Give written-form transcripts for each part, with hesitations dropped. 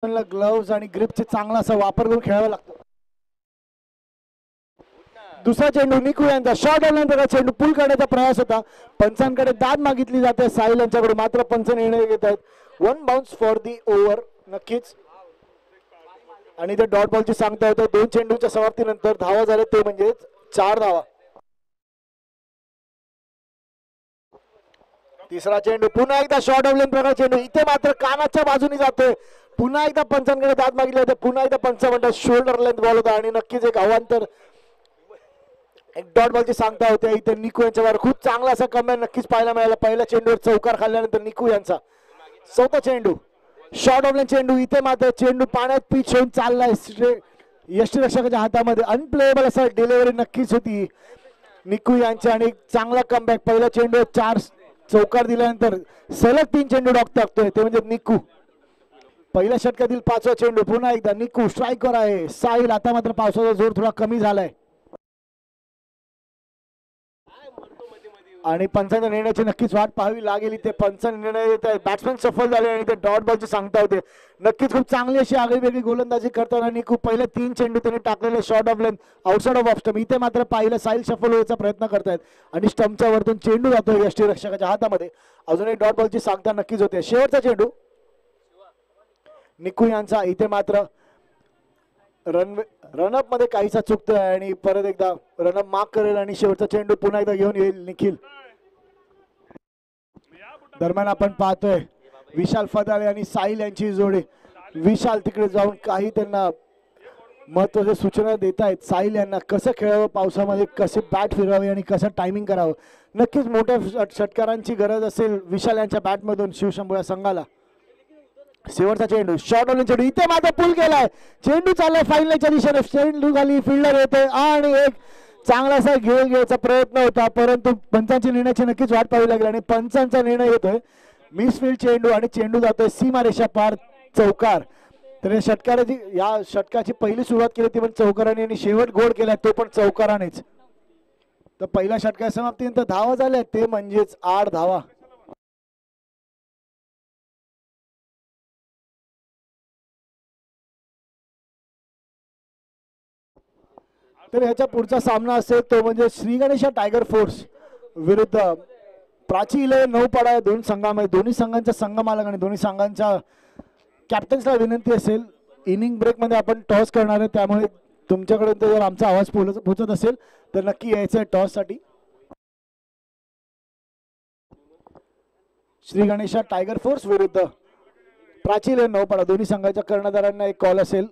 Gloves आणि ग्रिपचे चांगला असा वापर करून खेळावा लागतो. दुसरा चेंडू निकू यांचा शॉट आल्यानंतर चेंडू पुल करण्याचा प्रयास होता. पंचांकडे दाद मागितली जाते साहिल यांच्याकडे, मात्र पंच निर्णय घेत आहेत. 1 बाउन्स फॉर दी ओव्हर नक्कीच. आणि ते डॉट बॉलची सांगता होतं. 2 चेंडूच्या समाप्तीनंतर धावा झाले ते म्हणजे 4 धावा. तिसरा चेंडू पुन्हा एकदा शॉर्ट ऑफ लेन प्रकार चेंडू, इथे मात्र कानाच्या बाजूने जातोय. पुन्हा एकदा पंचांकडे दाद मागितले होते. पुन्हा एकदा पंच म्हणतात शोल्डर लेंथ बॉल होता आणि नक्कीच एक अवांतर एक डॉट बॉलची सांगता होते. इथे निकू यांच्यावर खूप चांगला असा कमबॅक नक्कीच पाहायला मिळाला. पहिल्या चेंडूवर चौकार खाल्ल्यानंतर निकू यांचा चौथा चेंडू शॉर्ट ऑफ लेन चेंडू, इथे मात्र चेंडू पाण्यात पिच होऊन चाललाय यष्टीरक्षकाच्या हातामध्ये. अनप्लेएबल असा डिलिव्हरी नक्कीच होती निकू यांच्या आणि चांगला कमबॅक. पहिल्या चेंडूवर 4 चौकार दिल्यानंतर सलग 3 चेंडू डॉक टाकतोय ते म्हणजे निकू. पहिल्या षटकातील 5वा चेंडू पुन्हा एकदा निकू स्ट्राईकवर आहे. साहिल आता मात्र पावसाचा जोर थोडा कमी झालाय आणि पंचांच्या निर्णयाची नक्कीच वाट पाहावी लागेल. इथे पंचांचा निर्णय येत आहे. बॅट्समॅन सफल झाले आणि ते डॉट बॉलची सांगता होते. नक्कीच खूप चांगली अशी आगळीवेगळी गोलंदाजी करताना निकू पहिले 3 चेंडू त्यांनी टाकलेले short of lane outside off stump. इथे मात्र पाहिलं साहिल सफल होण्याचा प्रयत्न करतायत आणि स्टंपच्या वरतून चेंडू जातोय यष्टीरक्षकाच्या हातामध्ये. अजूनही डॉट बॉलची सांगता नक्कीच होते. शेवटचा चेंडू निकू यांचा, इथे मात्र रनअप मध्ये काहीसा चुकतोय आणि परत एकदा रनअप मार्क करेल आणि शेवटचा चेंडू पुन्हा एकदा घेऊन येईल निखिल. दरम्यान आपण पाहतोय विशाल फदाळे आणि साहिल यांची जोडी. विशाल तिकडे जाऊन काही त्यांना महत्वाच्या सूचना देत आहेत साहिल यांना, कसं खेळावं पावसामध्ये, कसे बॅट फिरवावे आणि कसं टायमिंग करावं. नक्कीच मोठ्या षटकारांची गरज असेल विशाल यांच्या बॅटमधून शिवशंभू या संघाला. शेवटचा चेंडू शॉर्ट ऑन चेंडू, इथे मात्र पुल केलाय. चेंडू चाललाय फाईनलच्या दिशेने. चेंडू खाली फिल्डर येतोय आणि एक चांगलासा घेऊन घ्यायचा प्रयत्न होता, परंतु पंचांच्या निर्णयाची नक्कीच वाट पाहावी लागली आणि पंचांचा निर्णय येतोय मिसफील्ड चेंडू आणि चेंडू जातोय सीमारेषा पार चौकार. तर या षटकाची पहिली सुरुवात केली ती पण चौकाराने आणि शेवट गोल केलाय तो पण चौकारानेच. तर पहिल्या षटका समाप्तीनंतर धावा झाल्या ते म्हणजेच 8 धावा. तर ह्याचा पुढचा सामना असेल तो म्हणजे श्री गणेशा टायगर फोर्स विरुद्ध प्राची 11 नौपाडा. या दोन संघामध्ये दोन्ही संघांचा संघ मालक आणि दोन्ही संघांच्या कॅप्टन्सला विनंती असेल, इनिंग ब्रेक मध्ये आपण टॉस करणार आहे, त्यामुळे तुमच्याकडे जर आमचा आवाज पोहोचत असेल तर नक्की यायचं आहे टॉस साठी. श्री गणेशा टायगर फोर्स विरुद्ध प्राची 11 नौपाडा दोन्ही संघाच्या कर्णधारांना एक कॉल असेल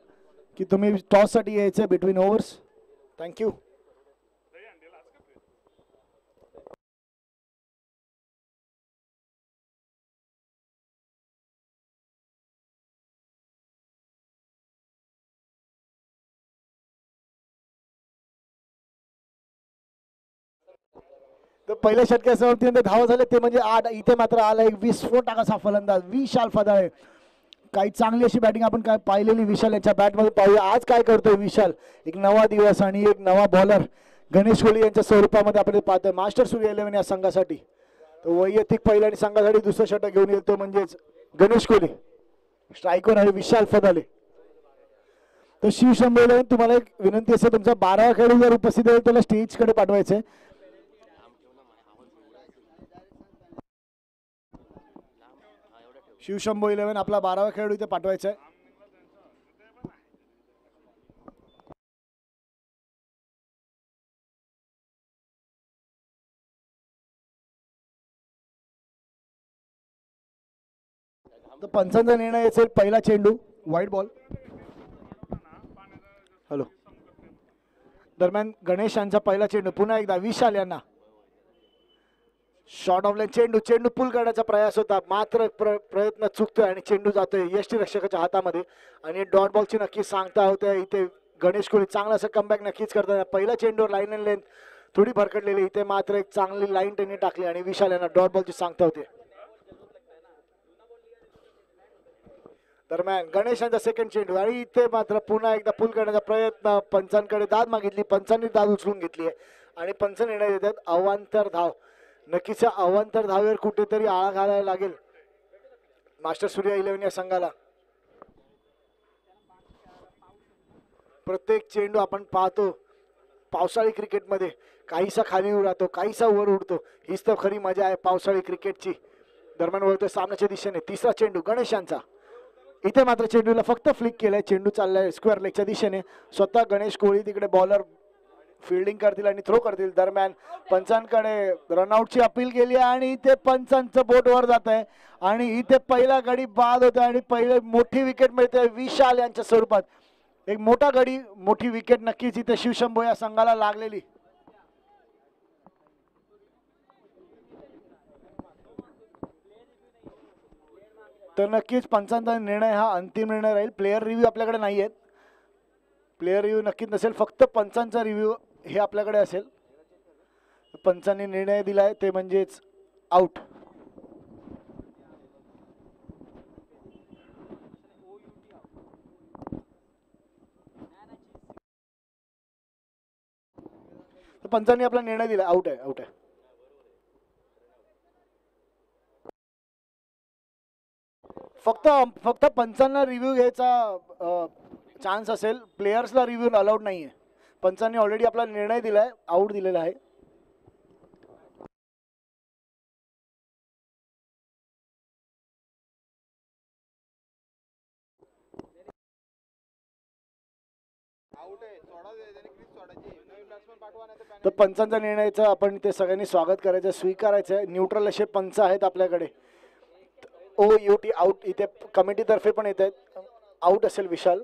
की तुम्ही टॉस साठी यायचं बिटवीन ओव्हर्स. थँक्यू. तर पहिल्या षटकाच्या धावा झाले ते म्हणजे 8. इथे मात्र आला एक विस्फोटक असा फलंदाज विशाल फदाळे. काही चांगली अशी बॅटिंग आपण काय पाहिलेली विशाल यांच्या बॅटमध्ये पाहूया. आज काय करतोय विशाल, एक नवा दिवस आणि एक नवा बॉलर गणेश कोहली यांच्या स्वरूपामध्ये आपण पाहतोय. मास्टर सूर्य 11 या संघासाठी तर वैयक्तिक पहिल्या आणि संघासाठी दुसरं षटक घेऊन येतो म्हणजेच गणेश कोहली. स्ट्रायकर आहे विशाल फदाळे. तर शिवशंभू 11 तुम्हाला एक विनंती असेल, तुमचा 12वा खेळाडू जर उपस्थित आहे त्याला स्टेज कडे पाठवायचंय. शिवशंभू 11 आपला 12वा खेळाडू इथे पाठवायचा आहे. तर पंचांचा निर्णय असेल पहिला चेंडू व्हाईट बॉल. हॅलो. दरम्यान गणेश यांचा पहिला चेंडू पुन्हा एकदा विशाल यांना शॉर्ट ऑफ लाईन चेंडू, चेंडू पुल करण्याचा प्रयास होता मात्र प्रयत्न चुकतोय आणि चेंडू जातोय यष्टीरक्षकाच्या हातामध्ये आणि डॉट बॉलची नक्की सांगता होते. इथे गणेश कोहली चांगला असं कमबॅक नक्कीच करतात. पहिल्या चेंडूवर लाईन अँड लेंथ थोडी भरकटलेली, इथे मात्र एक चांगली लाईन त्यांनी टाकली आणि विशाल यांना डॉट बॉलची सांगता होते. दरम्यान गणेश यांचा सेकंड चेंडू आणि इथे मात्र पुन्हा एकदा पुल करण्याचा प्रयत्न. पंचांकडे दाद मागितली, पंचांनी दाद उचलून घेतली आहे आणि पंच निर्णय देतात अवांतर धाव. नक्कीच अवांतर धावेवर कुठेतरी आळा घालायला लागेल मास्टर सूर्य 11 या संघाला. प्रत्येक चेंडू आपण पाहतो पावसाळी क्रिकेटमध्ये काहीसा खाली राहतो काहीसा वर उडतो. हीच तर खरी मजा आहे पावसाळी क्रिकेटची. दरम्यान वळतोय सामन्याच्या दिशेने तिसरा चेंडू गणेशांचा. इथे मात्र चेंडूला फक्त फ्लिक केलाय. चेंडू चाललाय स्क्वेअर लेगच्या दिशेने. स्वतः गणेश कोहली तिकडे बॉलर फिल्डिंग करतील आणि थ्रो करतील. दरम्यान पंचांकडे रनआउटची अपील केली आणि इथे पंचांचं बोट वर जात आहे आणि इथे पहिला गडी बाद होतोय आणि पहिले मोठी विकेट मिळते विशाल यांच्या स्वरूपात. एक मोठा गडी मोठी विकेट नक्कीच इथे शिवशंभो या संघाला लागलेली. तर नक्कीच पंचांचा निर्णय हा अंतिम निर्णय राहील. प्लेयर रिव्ह्यू आपल्याकडे नाही आहेत. प्लेयर रिव्ह्यू नक्कीच नसेल, फक्त पंचांचा रिव्ह्यू हे आपल्याकडे असेल. पंचांनी निर्णय दिलाय ते म्हणजेच आउट. पंचांनी आपला निर्णय दिला आउट आहे आउट आहे. फक्त फक्त पंचांना रिव्ह्यू घ्यायचा चान्स असेल. प्लेयर्सला रिव्ह्यू अलाउड नाहीये. पंचांनी ऑलरेडी आपला निर्णय दिलाय आउट दिलेला आहे. तर पंचांचा निर्णयाचं आपण इथे सगळ्यांनी स्वागत करायचं स्वीकारायचं आहे. न्यूट्रल असे पंच आहेत आपल्याकडे. OUT आउट इथे कमिटीतर्फे पण येत आहेत. आउट असेल विशाल.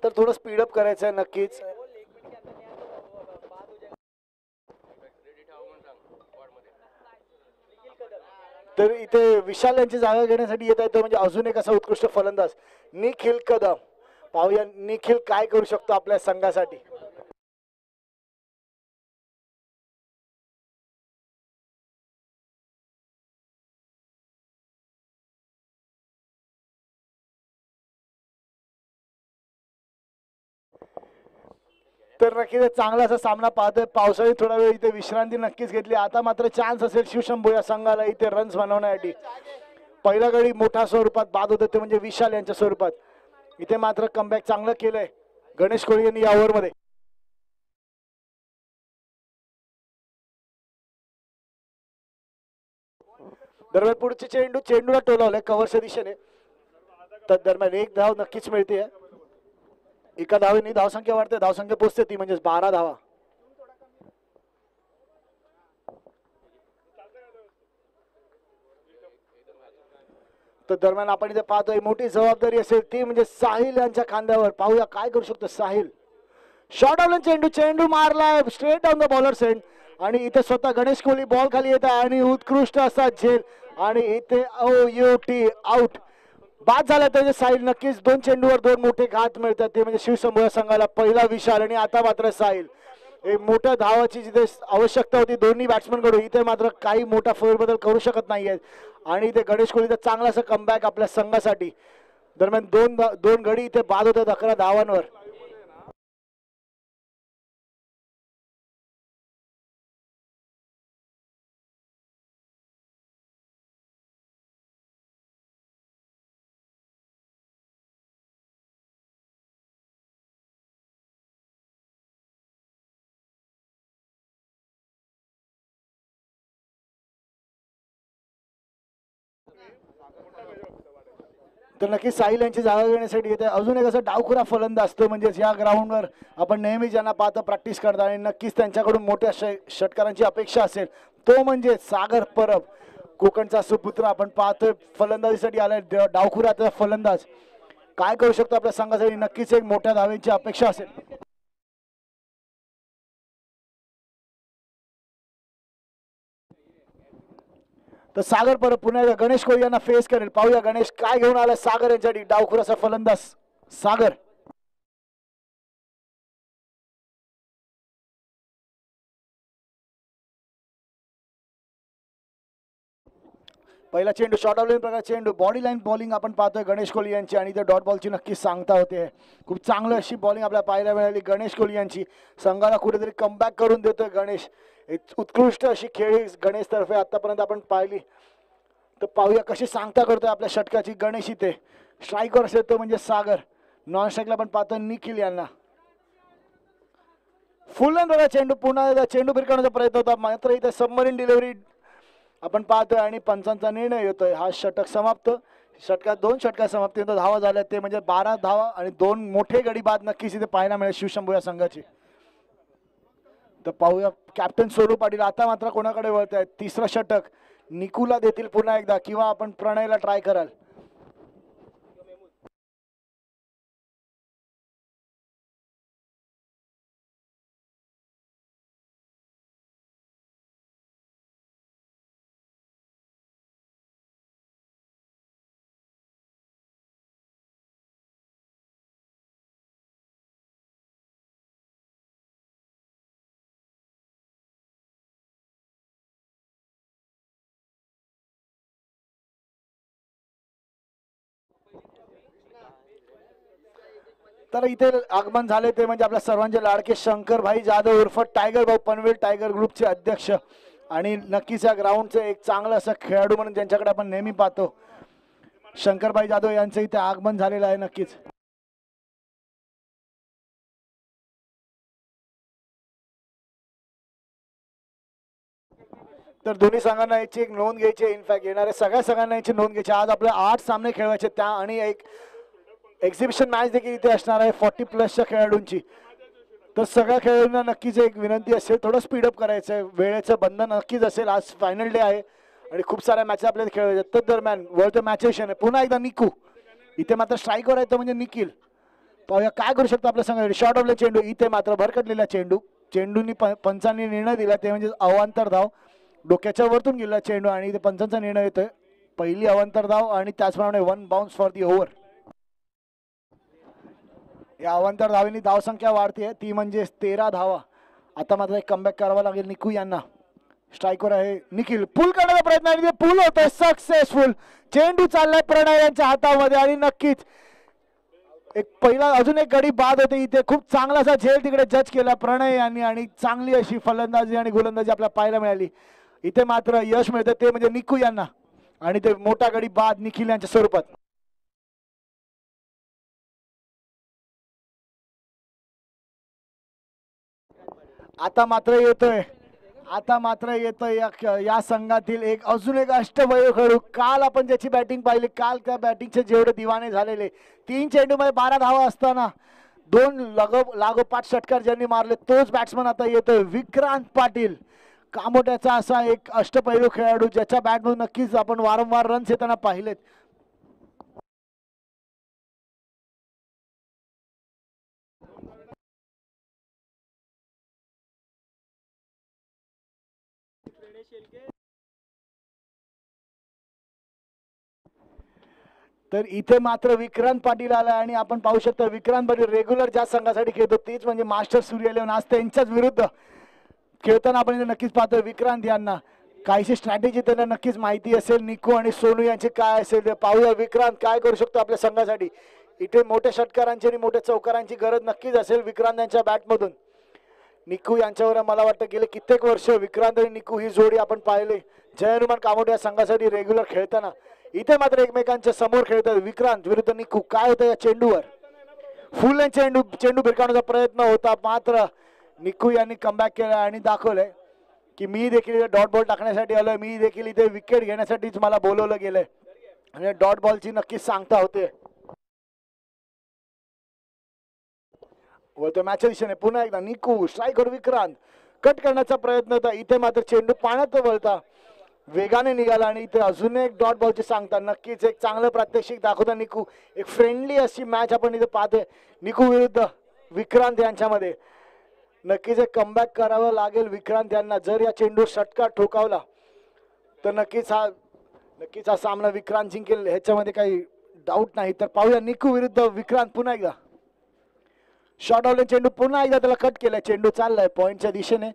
तर थोडं स्पीडअप करायचं आहे नक्कीच. तर इथे विशाल यांची जागा घेण्यासाठी येत आहे तो म्हणजे अजून एक असा उत्कृष्ट फलंदाज निखिल कदम. पाहूया निखिल काय करू शकतो आपल्या संघासाठी. तर नक्कीच चांगला असा सामना पाहतोय. पावसाळी थोडा वेळ इथे विश्रांती नक्कीच घेतली. आता मात्र चान्स असेल शिवशंभो या संघाला इथे रन्स बनवण्यासाठी. पहिला गडी मोठ्या स्वरूपात बाद होत ते म्हणजे विशाल यांच्या स्वरूपात. इथे मात्र कमबॅक चांगलं केलंय गणेश कोहली यांनी या ओव्हरमध्ये. दरम्यान पुढचे चेंडूला टोलावलंय कव्हरच्या दिशेने. तर दरम्यान एक धाव नक्कीच मिळते. एका धावेने धावसंख्या वाढते. धावसंख्या पोहोचते ती म्हणजे 12 धावा. तर दरम्यान आपण इथे पाहतोय मोठी जबाबदारी असेल ती म्हणजे साहिल यांच्या खांद्यावर. पाहूया काय करू शकतो साहिल. शॉर्ट ऑन चेंडू मारलाय straight on the bowler's end आणि इथे स्वतः गणेश कोहली बॉल खाली येत आहे आणि उत्कृष्ट असा झेल आणि इथे OUT आउट. बाद झाला तर साहिल. नक्कीच 2 चेंडूवर 2 मोठे घात मिळतात ते म्हणजे शिवशंभो संघाला. पहिला विशाल आणि आता मात्र साहिल. एक मोठ्या धावाची जिथे आवश्यकता होती दोन्ही बॅट्समन कडून इथे मात्र काही मोठा फेरबदल करू शकत नाहीये आणि इथे गणेश कोहलीचा चांगला असा कमबॅक आपल्या संघासाठी. दरम्यान दोन गडी इथे बाद होतात 11 धावांवर. तर नक्की साहिल यांची जागा घेण्यासाठी येते. अजून एक असा डावखुरा फलंदाज असतो म्हणजेच या ग्राउंडवर आपण नेहमी ज्यांना पाहतो प्रॅक्टिस करता आणि नक्कीच त्यांच्याकडून मोठ्या षटकारांची अपेक्षा असेल तो म्हणजे सागर परब. कोकणचा सुपुत्र आपण पाहतोय फलंदाजीसाठी आलाय. डावखुरा फलंदाज काय करू शकतो आपल्या संघासाठी. नक्कीच एक मोठ्या धावेची अपेक्षा असेल. तर सागर परब पुन्हा एकदा गणेश कोहली यांना फेस करेल. पाहूया गणेश काय घेऊन आला सागर यांच्यासाठी. डावखुराचा फलंदाज सागर. पहिला चेंडू शॉर्ट ऑफ लाईन प्रकार चेंडू बॉडी लाईन बॉलिंग आपण पाहतोय गणेश कोहली यांची आणि ते डॉट बॉलची नक्कीच सांगता होते. खूप चांगलं अशी बॉलिंग आपल्याला पाहायला मिळाली गणेश कोहली यांची. संघाला कुठेतरी कमबॅक करून देतोय गणेश. एक उत्कृष्ट अशी खेळी गणेश तर्फे आतापर्यंत आपण पाहिली. तर पाहूया कशी सांगता करतोय आपल्या षटकाची गणेश. इथे स्ट्राईकवर असेल तो म्हणजे सागर. नॉन स्ट्राईकला आपण पाहतोय निखिल यांना. फुल लाईन बघा चेंडू पुन्हा एकदा चेंडू भिरकवण्याचा प्रयत्न होता मात्र इथे सबमरीन डिलिव्हरी आपण पाहतोय आणि पंचांचा निर्णय येतोय. हा षटक समाप्त. षटकात 2 षटकात समाप्ती धावा झाल्या ते म्हणजे 12 धावा आणि 2 मोठे गडी बाद नक्कीच इथे पाहायला मिळेल शिवशंभू या संघाची. तर पाहूया कॅप्टन सोनू पाटील आता मात्र कोणाकडे वळत आहेत. तिसरं षटक निकूला देतील पुन्हा एकदा किंवा आपण प्रणयला ट्राय कराल. तर इथे आगमन झाले ते म्हणजे आपल्या सर्वांचे लाडके शंकर भाई जाधव उर्फ टायगर भाऊ पनवेल टायगर ग्रुपचे अध्यक्ष आणि नक्कीच या ग्राउंडचे एक चांगलं असं खेळाडू म्हणून ज्यांच्याकडे आपण नेहमी पाहतो शंकरभाई जाधव यांचं इथे आगमन झालेलं आहे. नक्कीच तर दोन्ही संघांना याची एक नोंद घ्यायची. इनफॅक्ट येणाऱ्या सगळ्या संघांना याची नोंद घ्यायची. आज आपल्या 8 सामने खेळवायचे त्या आणि एक एक्झिबिशन मॅच देखील इथे असणार आहे 40+ खेळाडूंची. तर सगळ्या खेळाडूंना नक्कीच एक विनंती असेल थोडं स्पीडअप करायचं आहे. वेळेचं बंधन नक्कीच असेल. आज फायनल डे आहे आणि खूप साऱ्या मॅच आपल्याला खेळायच्या. तर दरम्यान वरचं मॅच आहे पुन्हा एकदा निकू. इथे मात्र स्ट्राईकवर आहे तो म्हणजे निखिल. पाहूया काय करू शकतो आपल्या संघ. शॉर्ट ऑफ चेंडू इथे मात्र भरकटलेला चेंडू. चेंडूनी पंचांनी निर्णय दिला ते म्हणजे अवांतर धाव. डोक्याच्या वरतून गेला चेंडू आणि इथे पंचांचा निर्णय येतोय. पहिली अवांतर धाव आणि त्याचप्रमाणे 1 बाउन्स फॉर दी ओव्हर. या अवांतर धावेनी धावसंख्या वाढते ती म्हणजे 13 धावा. आता मात्र एक कमबॅक करावा लागेल निकू यांना. स्ट्राईकवर आहे निखिल. पुल करण्याचा प्रयत्न आणि ते पुल होतोय सक्सेसफुल. चेंडू चाललाय प्रणय यांच्या हातामध्ये आणि नक्कीच एक पहिला अजून एक गडी बाद होते. इथे खूप चांगला असा झेल तिकडे जज केला प्रणय यांनी आणि चांगली अशी फलंदाजी आणि गोलंदाजी आपल्याला पाहायला मिळाली. इथे मात्र यश मिळतं ते म्हणजे निकू यांना आणि ते मोठा गडी बाद निखिल यांच्या स्वरूपात. आता मात्र येतोय या संघातील एक अजून एक अष्टवैभव खेळाडू. काल आपण ज्याची बॅटिंग पाहिली काल त्या बॅटिंगचे जेवढे दिवाने झालेले 3 चेंडूमध्ये 12 धावा असताना 2 लागोपाठ षटकार ज्यांनी मारले तोच बॅट्समन आता येतोय विक्रांत पाटील. कामोट्याचा असा एक अष्टपैलू खेळाडू ज्याच्या बॅटमधून नक्कीच आपण वारंवार रन्स येताना पाहिलेत. तर इथे मात्र विक्रांत पाटील आला आणि आपण पाहू शकतो विक्रांत पाटील रेग्युलर ज्या संघासाठी खेळतो तीच म्हणजे मास्टर सूर्य इलेव्हन. आज त्यांच्याच विरुद्ध खेळताना आपण नक्कीच पाहतोय विक्रांत यांना. काहीशी स्ट्रॅटेजी त्यांना नक्कीच माहिती असेल. निकू आणि सोनू यांची काय असेल ते पाहूया. विक्रांत काय करू शकतो आपल्या संघासाठी. इथे मोठ्या षटकारांची आणि मोठ्या चौकारांची गरज नक्कीच असेल विक्रांत यांच्या बॅटमधून. निकू यांच्यावर मला वाटतं गेले कित्येक वर्ष विक्रांत आणि निकू ही जोडी आपण पाहिले जय हनुमान कामोटे या संघासाठी रेग्युलर खेळताना. इथे मात्र एकमेकांच्या समोर खेळतात विक्रांत विरुद्ध निकू. काय होतं या चेंडूवर. फुल चेंडू भिरकावण्याचा प्रयत्न होता मात्र निकू यांनी कमबॅक केला आणि दाखवलंय की मी देखील डॉट बॉल टाकण्यासाठी आलोय. मी देखील इथे विकेट घेण्यासाठीच मला बोलवलं गेलंय आणि डॉट बॉलची नक्कीच सांगता होते. वळतो मॅचच्या दिशेने पुन्हा एकदा निकू. स्ट्राईकवर विक्रांत. कट करण्याचा प्रयत्न होता. इथे मात्र चेंडू पाण्यात वळता वेगाने निघाला आणि इथे अजून एक डॉट बॉलची सांगता. नक्कीच एक चांगलं प्रात्यक्षिक दाखवता निकू. एक फ्रेंडली अशी मॅच आपण इथे पाहतोय निकू विरुद्ध विक्रांत यांच्यामध्ये. नक्कीच एक कमबॅक करावं लागेल विक्रांत यांना. जर या चेंडू षटकार ठोकावला तर नक्कीच हा सामना विक्रांत जिंकेल ह्याच्यामध्ये काही डाऊट नाही. तर पाहूया निकू विरुद्ध विक्रांत पुन्हा एकदा. शॉर्ट ऑफ चेंडू पुन्हा एकदा त्याला कट केलाय. चेंडू चाललाय पॉईंटच्या दिशेने.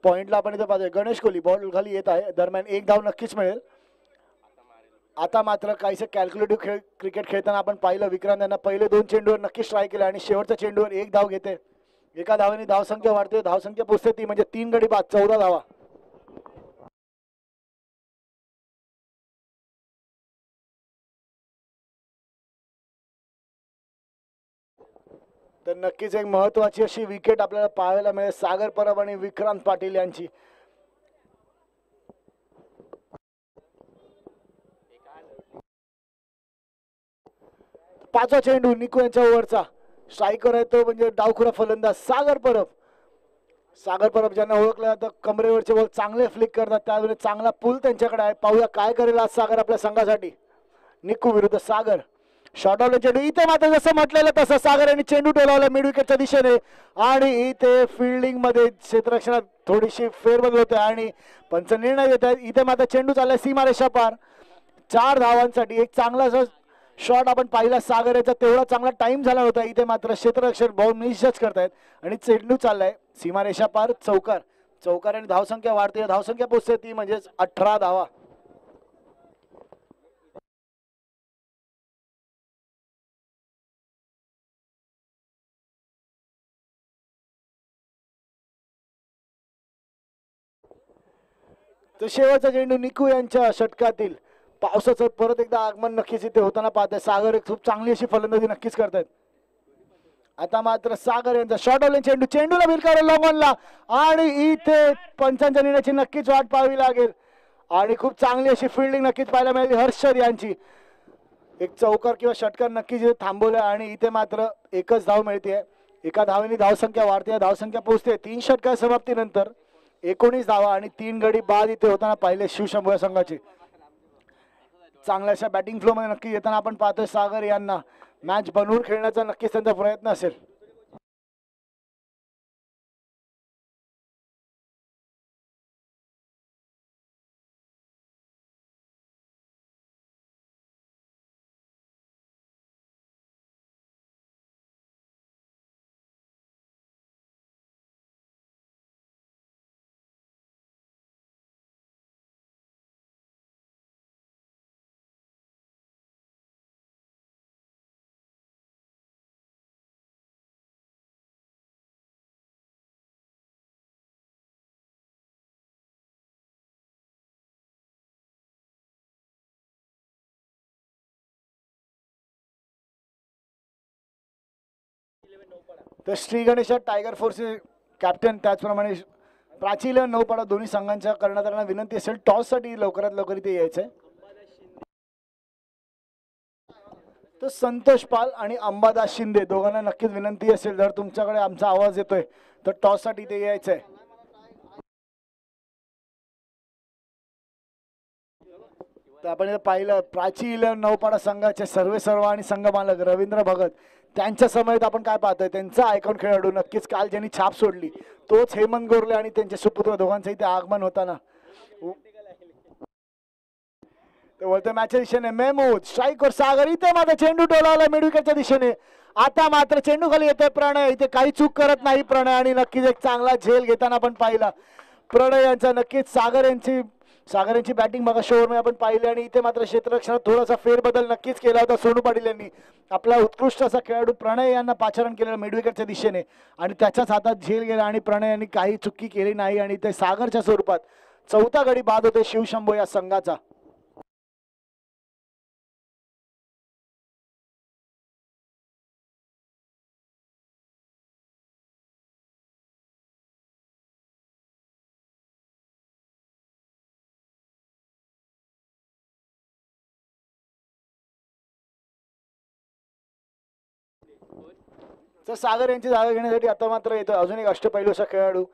पॉईंटला आपण इथे पाहतोय गणेश कोहली बॉल खाली येत आहे. दरम्यान एक धाव नक्कीच मिळेल. आता मात्र काहीसं कॅल्क्युलेटिव्ह खेळ क्रिकेट खेळताना आपण पाहिलं विक्रांत यांना पहिले 2 चेंडूवर नक्की स्ट्राईक केला आणि शेवटच्या चेंडूवर 1 धाव घेते. एका धावेने धावसंख्या वाढते, धावसंख्या पोहोचते ती म्हणजे 3 गडी बाद 14 धावा. तर नक्कीच एक महत्वाची अशी विकेट आपल्याला पाहायला मिळेल सागर परब आणि विक्रांत पाटील यांची. पाचवा चेंडू निकू यांच्या ओव्हरचा. स्ट्रायकर आहे तो म्हणजे डावखुरा फलंदाज सागर परब. सागर परब ज्यांना ओळखलं जातं कमरेवरचे बॉल चांगले फ्लिक करतात, त्यावेळी चांगला पूल त्यांच्याकडे आहे. पाहूया काय करेल आज सागर आपल्या संघासाठी. निकू विरुद्ध सागर. शॉर्ट आउट चेंडू इथे मात्र जसं म्हटलेलं तसं सागर यांनी चेंडू टोलावला मिड विकेटच्या दिशेने आणि इथे फिल्डिंग मध्ये क्षेत्ररक्षणात थोडीशी फेरबदल होते आणि पंच निर्णय देत आहेत. इथे मात्र चेंडू चाललाय सीमारेषा पार 4 धावांसाठी. एक चांगला शॉट आपण पाहिला सागर याचा, तेवढा चांगला टाइम झाला होता. इथे मात्र क्षेत्ररक्षक बॉल मिसजज करतायत आणि चेंडू चाललाय सीमारेषा पार चौकार. चौकार आणि धावसंख्या वाढते, धावसंख्या पोहोचते ती म्हणजेच 18 धावा. तर शेवटचा चेंडू निकू यांच्या षटकातील. पावसाचं परत एकदा आगमन नक्कीच इथे होताना पाहताय. सागर एक खूप चांगली अशी फलंदाजी नक्कीच करतायत. आता मात्र सागर यांचा शॉर्ट ऑन चेंडू, चेंडूला भिरकावलं लॉंग ऑनला आणि इथे पंचांच्या निर्णयाची नक्कीच वाट पाहावी लागेल आणि खूप चांगली अशी फिल्डिंग नक्कीच पाहायला मिळाली हर्षद यांची. एक चौकार किंवा षटकार नक्कीच इथे थांबवलं आणि इथे मात्र एकच धाव मिळते. एका धावेने धावसंख्या वाढते, धावसंख्या पोहोचते 3 षटकार समाप्तीनंतर 19 धावा आणि 3 गडी बाद इथे होताना पाहिले शिवशंभू या संघाचे. चांगल्याशा बॅटिंग फ्लो मध्ये नक्की येताना आपण पाहतोय सागर यांना. मॅच बनवून खेळण्याचा नक्कीच त्यांचा प्रयत्न असेल. तर श्री गणेश टायगर फोर्सचे कॅप्टन, त्याचप्रमाणे प्राची 11 नौपाडा दोन्ही संघांच्या कर्णधारांना विनंती असेल टॉस साठी लवकरात लवकर इथे यायचंय. तर संतोष पाल आणि अंबादास शिंदे दोघांना नक्कीच विनंती असेल, जर तुमच्याकडे आमचा आवाज येतोय तर टॉस साठी इथे यायचंय. तर आपण पाहिलं प्राची 11 नौपाडा संघाचे सर्वे सर्व आणि संघ मालक रवींद्र भगत त्यांच्या समयेत आपण काय पाहतोय त्यांचा आयकॉन खेळाडू नक्कीच काल ज्यांनी छाप सोडली तोच हेमंत गोरले आणि त्यांचे सुपुत्र दोघांचं इथे आगमन होताना. वळत्या मॅचच्या दिशेने मेहमूद स्ट्राईकवर सागर. इथे मात्र चेंडू टोलावला मिड विकेटच्या दिशेने. आता मात्र चेंडू खाली येतोय प्रणय. इथे काही चूक करत नाही प्रणय आणि नक्कीच एक चांगला झेल घेताना आपण पाहिला प्रणय यांचा. नक्कीच सागर यांची बॅटिंग बघा शोवर मध्ये आपण पाहिली आणि इथे मात्र क्षेत्ररक्षणात थोडासा फेरबदल नक्कीच केला होता सोनू पाटील यांनी. आपला उत्कृष्ट असा खेळाडू प्रणय यांना पाचारण केलेलं मिड विकेटच्या दिशेने आणि त्याच्याच हातात झेल गेला आणि प्रणय यांनी काही चुकी केली नाही आणि ते सागरच्या स्वरूपात 4था गडी बाद होते शिवशंभू या संघाचा. तर सागर यांची जागा घेण्यासाठी आता मात्र येतो अजून एक अष्टपैलू असा खेळाडू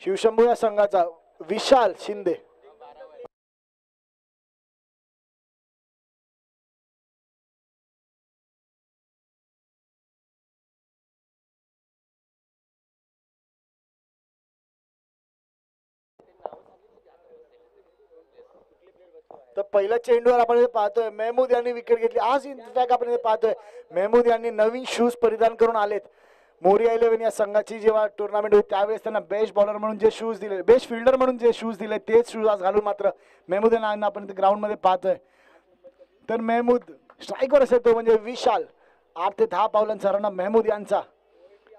शिवशंभू या संघाचा विशाल शिंदे. तर पहिल्या चेंडूवर आपण पाहतोय मेहमूद यांनी विकेट घेतली. आज इनफॅक्ट आपण पाहतोय मेहमूद यांनी नवीन शूज परिधान करून आलेत. मोरिया 11 या संघाची जेव्हा टुर्नामेंट होती त्यावेळेस त्यांना बेस्ट बॉलर म्हणून जे शूज दिले, बेस्ट फिल्डर म्हणून जे शूज दिले तेच शूज आज घालून मात्र मेहमूद यांना आपण ग्राउंड मध्ये पाहतोय. तर मेहमूद स्ट्रायकर असेल तो म्हणजे विशाल. 8 ते 10 पावलांचा रन मेहमूद यांचा.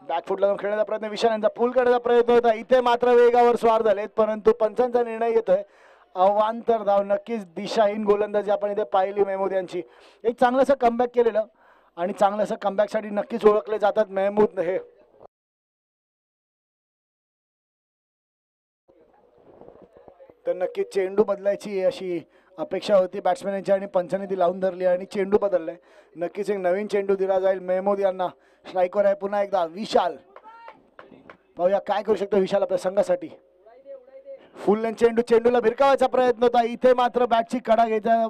बॅकफुटला जाऊन खेळण्याचा प्रयत्न, विशाल यांचा पूल करण्याचा प्रयत्न होता. इथे मात्र वेगावर स्वार झालेत, परंतु पंचांचा निर्णय येतोय अवांतर धाव. नक्कीच दिशाहीन गोलंदाजी आपण इथे पाहिली मेहमूद यांची. एक चांगलंसं कमबॅक केलेलं आणि चांगलंसं कमबॅकसाठी नक्कीच ओळखले जातात मेहमूद हे. तर नक्कीच चेंडू बदलायची अशी अपेक्षा होती बॅट्समॅनची आणि पंचाने ती लावून धरली आणि चेंडू बदललाय. नक्कीच एक नवीन चेंडू दिला जाईल मेहमूद यांना. स्ट्रायकर आहे पुन्हा एकदा विशाल. पाहूया काय करू शकतो विशाल आपल्या संघासाठी. फुल लेन चेंडू, चेंडूला भिरकावायचा प्रयत्न होता. इथे मात्र बॅटची कडा घ्यायचा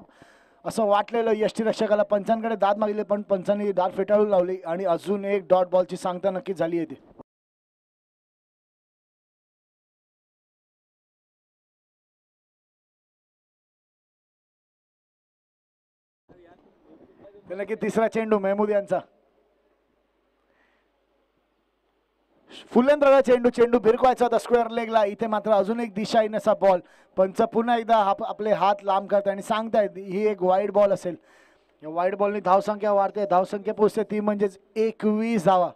असं वाटलेलं यष्टीरक्षकाला. पंचांकडे दाद मागले पण पंचांनी दाद फेटाळून लावली आणि अजून एक डॉट बॉलची सांगता नक्कीच झाली आहे. नक्की तिसरा चेंडू मेहमूद यांचा. फुलेंद्रला चेंडू, चेंडू भिरकवायचा होता स्क्वेअर लेगला. इथे मात्र अजून एक दिशाहीन असा बॉल. पंच पुन्हा एकदा आपले हात लांब करताय आणि सांगतायत ही एक वाईड बॉल असेल. वाईड बॉलनी धावसंख्या वाढते, धावसंख्या पोहोचते ती म्हणजेच 21 धावा.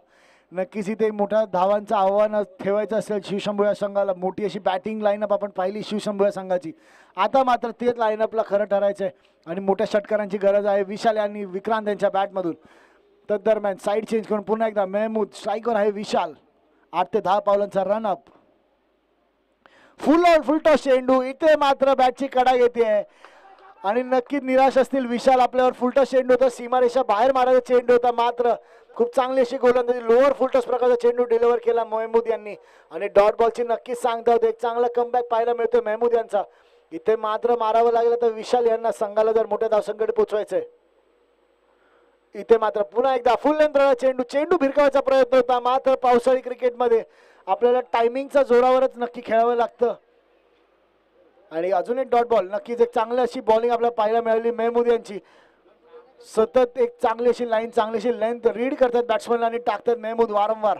नक्कीच इथे मोठ्या धावांचं आव्हान ठेवायचं असेल शिवशंभू या संघाला. मोठी अशी बॅटिंग लाईनअप आपण पाहिली शिवशंभू या संघाची. आता मात्र तेच लाईनअपला खरं ठरायचं आहे आणि मोठ्या षटकारांची गरज आहे विशाल यांनी विक्रांत यांच्या बॅटमधून. तर दरम्यान साईड चेंज करून पुन्हा एकदा मेहमूद. स्ट्रायकर आहे विशाल. 8 ते 10 पावलांचा रनअप. फुल टॉस चेंडू. इथे मात्र बॅटची कडा घेते आणि नक्कीच निराश असतील विशाल. आपल्यावर फुलटॉस चेंडू होता, सीमारेषा बाहेर मारायचा चेंडू होता, मात्र खूप चांगली अशी गोलंदाजी लोअर फुलटॉस प्रकारचा चेंडू डिलिव्हर केला मेहमूद यांनी आणि डॉट बॉलची नक्कीच सांगता होते. एक चांगला कमबॅक पाहायला मिळतोय मेहमूद यांचा. इथे मात्र मारावं लागलं तर विशाल यांना संघाला जर मोठ्या धावसंख्येकडे पोहोचवायचंय. इथे मात्र पुन्हा एकदा फुल लेंथचा चेंडू, चेंडू भिरकावायचा प्रयत्न होता, मात्र पावसाळी क्रिकेटमध्ये आपल्याला टायमिंगच्या जोरावरच नक्की खेळावं लागतं. आणि अजून एक डॉट बॉल. नक्कीच एक चांगली अशी बॉलिंग आपल्याला पाहायला मिळाली मेहमूद यांची. सतत एक चांगली अशी लाईन, चांगली अशी लेंथ रीड करतात बॅट्समनला आणि टाकतात मेहमूद वारंवार.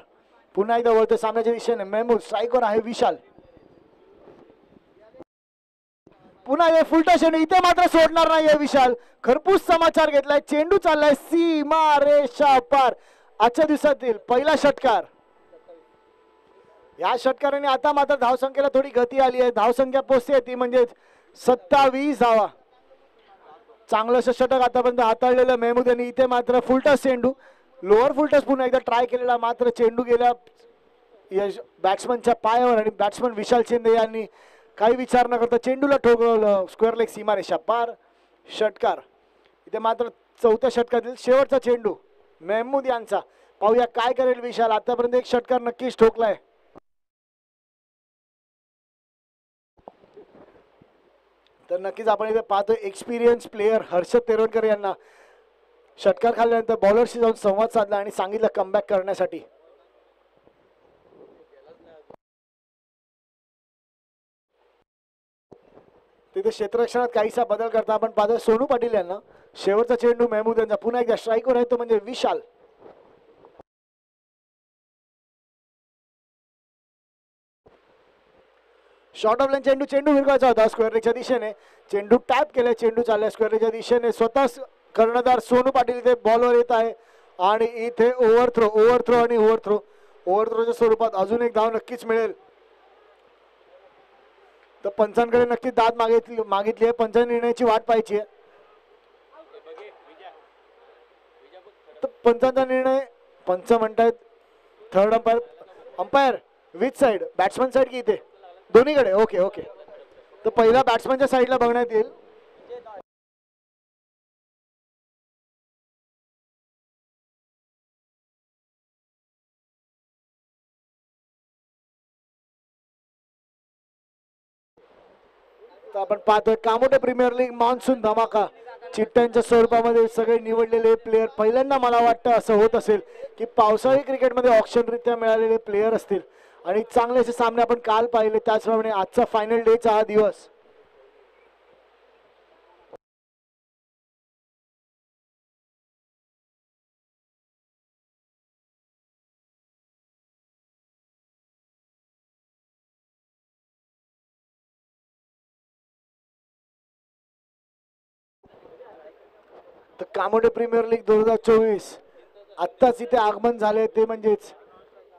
पुन्हा एकदा वळतो सामन्याच्या दिशेने मेहमूद. स्ट्रायकर आहे विशाल. पुन्हा हे फुलटॉस चेंडू. इथे मात्र सोडणार नाही विशाल. खरपूस समाचार घेतलाय. चेंडू चाललाय सीमा रेषा पार. आजच्या दिवसातील पहिला षटकार. या षटकाराने आता मात्र धावसंख्येला थोडी गती आली आहे. धावसंख्या पोहोचते ती म्हणजे 27 धावा. चांगलं षटक आतापर्यंत हाताळलेलं मेहमूद यांनी. इथे मात्र फुलटॉस चेंडू, लोअर फुलटॉस पुन्हा एकदा ट्राय केलेला, मात्र चेंडू गेल्या बॅट्समनच्या पायावर आणि बॅट्समन विशाल शिंदे यांनी काही विचार न करता चेंडूला ठोकवलं स्क्वेअर लेग सीमारेषा पार. षटकार. इथे मात्र चौथ्या षटकातील शेवटचा चेंडू मेहमूद यांचा. पाहूया काय करेल विशाल. आतापर्यंत एक षटकार नक्कीच ठोकलाय. तर नक्कीच आपण इथे पाहतो एक्सपिरियन्स प्लेयर हर्षद तेरोडकर यांना षटकार खाल्ल्यानंतर बॉलरशी जाऊन संवाद साधला आणि सांगितलं कमबॅक करण्यासाठी. तिथे क्षेत्ररक्षणात काहीसा बदल करता आपण पाहतो सोनू पाटील यांना. शेवटचा चेंडू मेहमूद यांचा. पुन्हा एकदा स्ट्रायकर आहे तो म्हणजे विशाल. शॉर्ट ऑफ लाईन चेंडू, चेंडू भिरकायचा होता स्क्वेअर लेगच्या दिशेने. चेंडू टॅप केलाय, चेंडू चाललाय स्क्वेअर लेगच्या दिशेने. स्वतः कर्णधार सोनू पाटील इथे बॉलवर येत आहे आणि इथे ओव्हरथ्रो आणि ओव्हरथ्रोच्या स्वरूपात अजून एक धाव नक्कीच मिळेल. तर पंचांकडे नक्कीच दाद मागितली आहे. पंचांनी निर्णयाची वाट पाहायची आहे. तर पंचांचा निर्णय. पंच म्हणतायत third umpire which side, batsman side की इथे दोन्हीकडे. ओके. तर पहिला बॅट्समनच्या साईडला बघण्यात येईल. तर आपण पाहतोय कामोटे प्रीमियर लीग मान्सून धमाका. चिठ्ठ्यांच्या स्वरूपामध्ये सगळे निवडलेले प्लेयर. पहिल्यांदा मला वाटतं असं होत असेल की पावसाळी क्रिकेटमध्ये ऑप्शनरित्या मिळालेले प्लेयर असतील आणि चांगले असे सामने आपण काल पाहिले. त्याचप्रमाणे आजचा फायनल डेचा हा दिवस. तर कामोडे प्रीमियर लीग 2024 आत्ताच इथे आगमन झाले ते म्हणजेच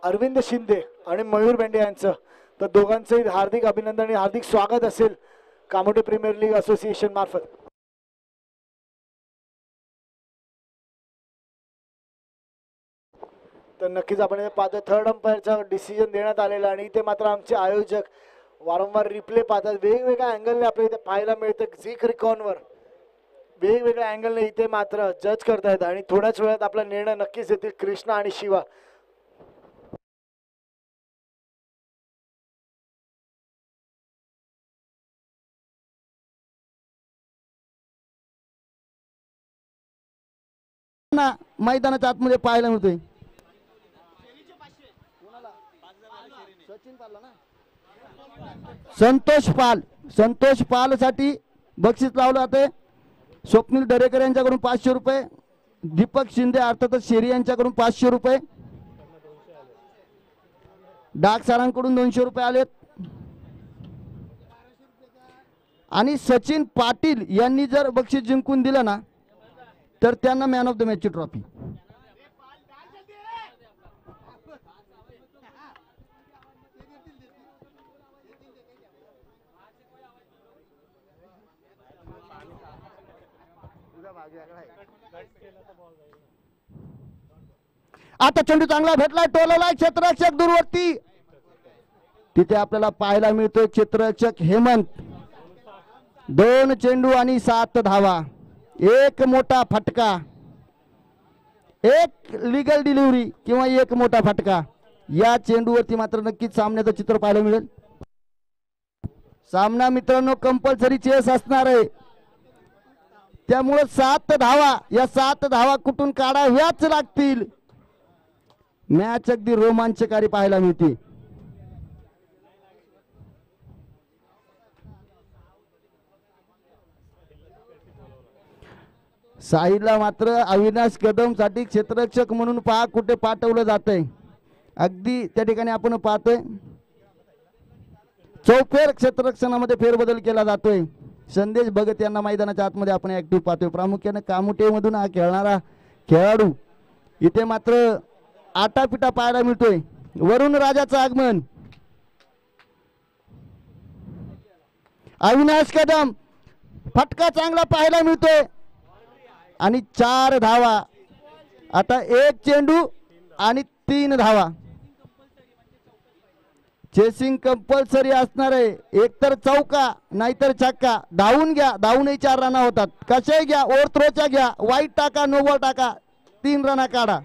अरविंद शिंदे आणि मयूर बेंडे यांचं. तर दोघांचंही हार्दिक अभिनंदन आणि हार्दिक स्वागत असेल कामोडे प्रीमियर लीग असोसिएशन मार्फत. तर नक्कीच आपण पाहतो थर्ड अंपायरचा डिसिजन देण्यात आलेला आणि इथे मात्र आमचे आयोजक वारंवार रिप्ले पाहतात. वेगवेगळ्या अँगलने आपल्याला इथे पाहायला मिळतं झी क्रिकॉनवर वेगवेगळ्या अँगलने इथे मात्र जज करतायत आणि थोड्याच वेळात आपला निर्णय नक्कीच येतील कृष्णा आणि शिवा. मैदानाच्या आतमध्ये पाहायला मिळतोय. संतोष पाल साठी बक्षीस लावलं जाते. स्वप्नील दरेकर यांच्याकडून 500 रुपये, दीपक शिंदे अर्थातच शेरी यांच्याकडून 500 रुपये, डाक सरांकडून 200 रुपये आलेत आणि सचिन पाटील यांनी जर बक्षीस जिंकून दिलं ना तर त्यांना मॅन ऑफ द मॅचची ट्रॉफी. आता चेंडू चांगला भेटला, टोलवला क्षेत्ररक्षक दूरवर्ती. तिथे आपल्याला पाहायला मिळतोय क्षेत्ररक्षक हेमंत. 2 चेंडू आणि 7 धावा, एक मोठा फटका, एक लीगल डिलिव्हरी किंवा एक मोठा फटका. या चेंडूवरती मात्र नक्कीच सामन्याचं चित्र पाहायला मिळेल. सामना मित्रांनो कंपल्सरी चेस असणार आहे, त्यामुळे 7 धावा, या 7 धावा कुठून काढाव्याच लागतील. मॅच अगदी रोमांचकारी पाहायला मिळते. साईडला मात्र अविनाश कदम साठी क्षेत्ररक्षक म्हणून पहा कुठे पाठवलं जातंय. अगदी त्या ठिकाणी आपण पाहतोय चौफेर क्षेत्ररक्षणामध्ये फेरबदल केला जातोय. संदेश भगत यांना मैदानाच्या आतमध्ये आपण ऍक्टिव्ह पाहतोय. प्रामुख्याने कामुटे मधून हा खेळणारा खेळाडू. इथे मात्र आटापिटा पाहायला मिळतोय. वरुण राजाचं आगमन. अविनाश कदम, फटका चांगला पाहायला मिळतोय आणि 4 धावा. आता 1 चेंडू आणि 3 धावा. चेसिंग कंपल्सरी असणार आहे. एकतर चौका नाहीतर छक्का. धावून घ्या, धावूनही 4 रन होतात. कशाही घ्या, ओव्हर थ्रोच्या घ्या, वाईट टाका, नो बॉल टाका, 3 रन काढा.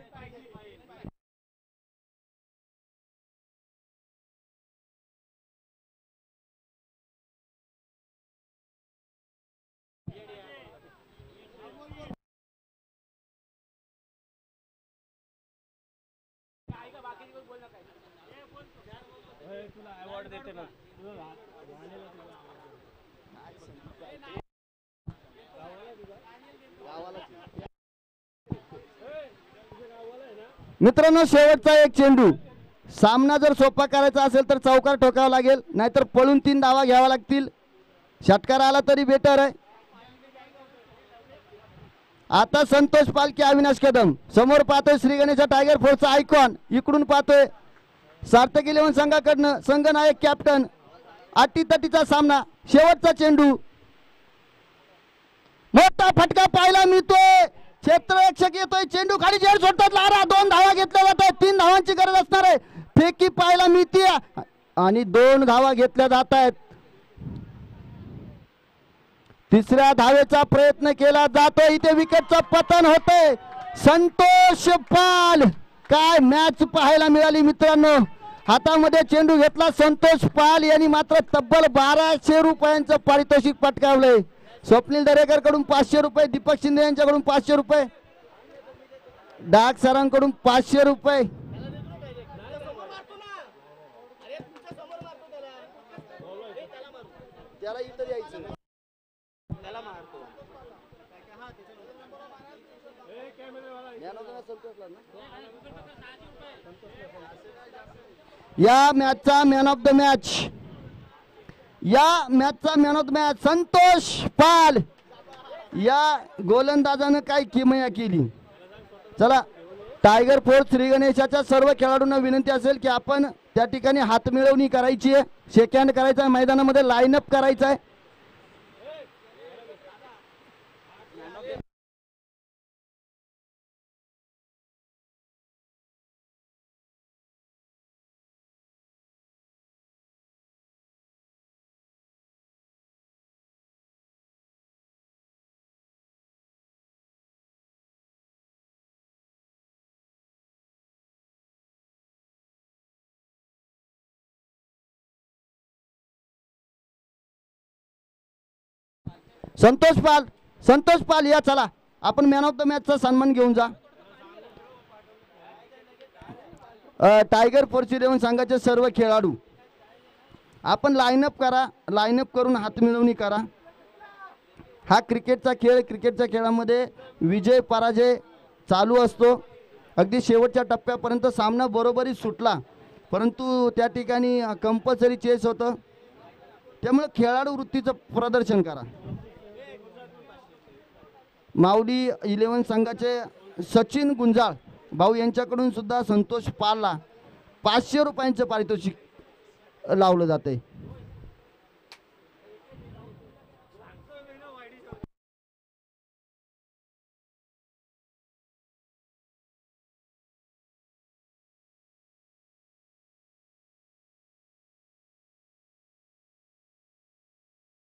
मित्रांनो शेवटचा 1 चेंडू. सामना जर सोपा करायचा असेल तर चौकार ठोकावा लागेल, नाहीतर पळून 3 धावा घ्यावा लागतील. षटकार आला तरी बेटर आहे. आता संतोष पालकी, अविनाश कदम. समोर पाहतोय श्री गणेशा टायगर फोर्सचा आयकॉन. इकडून पाहतोय सार्थक 11 संघाकडनं संघनायक कॅप्टन. अटीतटीचा सामना. शेवटचा चेंडू. मोठा फटका पाहायला मिळतोय. क्षेत्ररक्षक येतोय, चेंडू खाली जेड सोडतात. लारा 2 धावा घेतल्या जात आहेत. 3 धावांची गरज असणार आहे. फेकी पाहायला मिळते आणि 2 धावा घेतल्या जात आहेत. 3ऱ्या धावेचा प्रयत्न केला जातोय. इथे विकेटचं पतन होतंय. संतोष पाल. काय मॅच पाहायला मिळाली मित्रांनो. हातामध्ये चेंडू घेतला संतोष पाल यांनी मात्र तब्बल 1200 रुपयांचं पारितोषिक पटकावलंय. स्वप्नील दरेकर कडून 500 रुपये, दीपक शिंदे यांच्याकडून 500 रुपये, डाक सरांकडून 500 रुपये. या मॅचचा मॅन ऑफ द मॅच, या मॅचचा man of the match Santosh Pal. या गोलंदाजानं काय किमया केली. चला टायगर फोर्स श्री गणेशाच्या सर्व खेळाडूंना विनंती असेल की आपण त्या ठिकाणी हात मिळवणी करायची आहे, शेक हँड करायचा आहे, मैदानामध्ये लाईन अप करायचा आहे. संतोष पाल या, चला आपण मॅन ऑफ द मॅचचा सन्मान घेऊन जा. टायगर फोर्स 11 संघाचे सर्व खेळाडू आपण लाईनअप करा, लाईनअप करून हात मिळवणी करा. हा क्रिकेटचा खेळ, क्रिकेटच्या खेळामध्ये विजय पराजय चालू असतो. अगदी शेवटच्या टप्प्यापर्यंत सामना बरोबरी सुटला, परंतु त्या ठिकाणी कंपल्सरी चेस होतं. त्यामुळे खेळाडू वृत्तीचं प्रदर्शन करा. माऊली 11 संघाचे सचिन गुंजाळ भाऊ यांच्याकडून सुद्धा संतोष पालला 500 रुपयांचं पारितोषिक लावलं जाते.